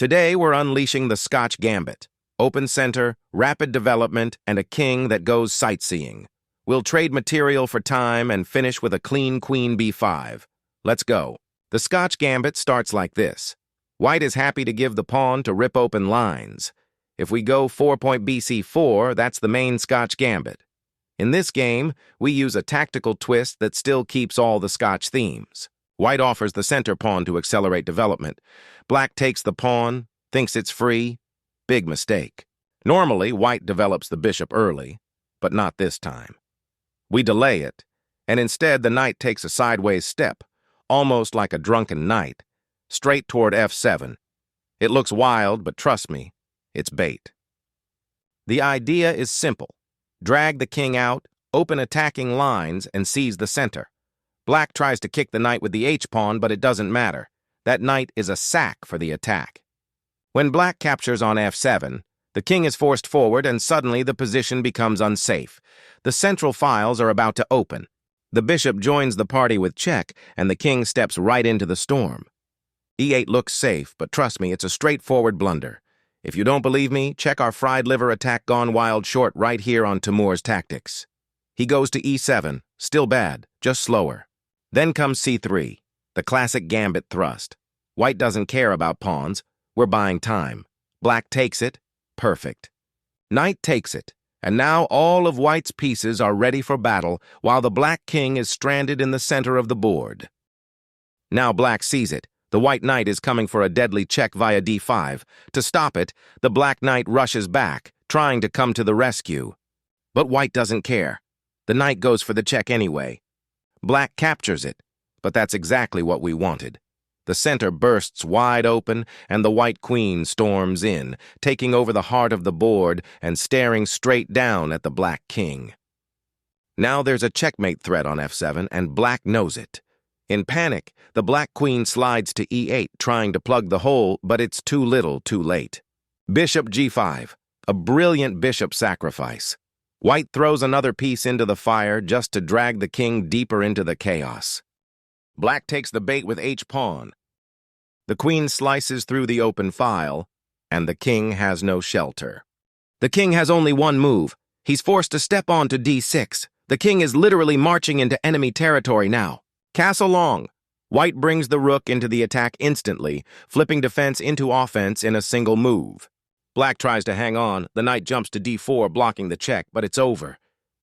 Today we're unleashing the Scotch Gambit. Open center, rapid development, and a king that goes sightseeing. We'll trade material for time and finish with a clean queen b5. Let's go. The Scotch Gambit starts like this. White is happy to give the pawn to rip open lines. If we go 4.bc4, that's the main Scotch Gambit. In this game, we use a tactical twist that still keeps all the Scotch themes. White offers the center pawn to accelerate development. Black takes the pawn, thinks it's free. Big mistake. Normally, white develops the bishop early, but not this time. We delay it, and instead the knight takes a sideways step, almost like a drunken knight, straight toward f7. It looks wild, but trust me, it's bait. The idea is simple. Drag the king out, open attacking lines, and seize the center. Black tries to kick the knight with the h-pawn, but it doesn't matter. That knight is a sack for the attack. When black captures on f7, the king is forced forward and suddenly the position becomes unsafe. The central files are about to open. The bishop joins the party with check, and the king steps right into the storm. e8 looks safe, but trust me, it's a straightforward blunder. If you don't believe me, check our fried liver attack gone wild short right here on Timur's tactics. He goes to e7, still bad, just slower. Then comes c3, the classic gambit thrust. White doesn't care about pawns. We're buying time. Black takes it. Perfect. Knight takes it, and now all of white's pieces are ready for battle while the black king is stranded in the center of the board. Now black sees it. The white knight is coming for a deadly check via d5. To stop it, the black knight rushes back, trying to come to the rescue. But white doesn't care. The knight goes for the check anyway. Black captures it, but that's exactly what we wanted. The center bursts wide open, and the white queen storms in, taking over the heart of the board and staring straight down at the black king. Now there's a checkmate threat on f7, and black knows it. In panic, the black queen slides to e8, trying to plug the hole, but it's too little, too late. Bishop g5, a brilliant bishop sacrifice. White throws another piece into the fire just to drag the king deeper into the chaos. Black takes the bait with h-pawn. The queen slices through the open file, and the king has no shelter. The king has only one move. He's forced to step on to d6. The king is literally marching into enemy territory now. Castle long. White brings the rook into the attack instantly, flipping defense into offense in a single move. Black tries to hang on. The knight jumps to d4, blocking the check, but it's over.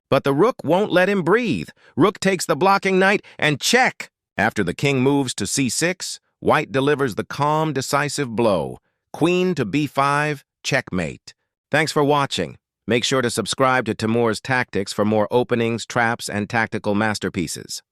But the rook won't let him breathe. Rook takes the blocking knight, and check! After the king moves to c6, white delivers the calm, decisive blow. Queen to b5, checkmate. Thanks for watching. Make sure to subscribe to Timur's Tactics for more openings, traps, and tactical masterpieces.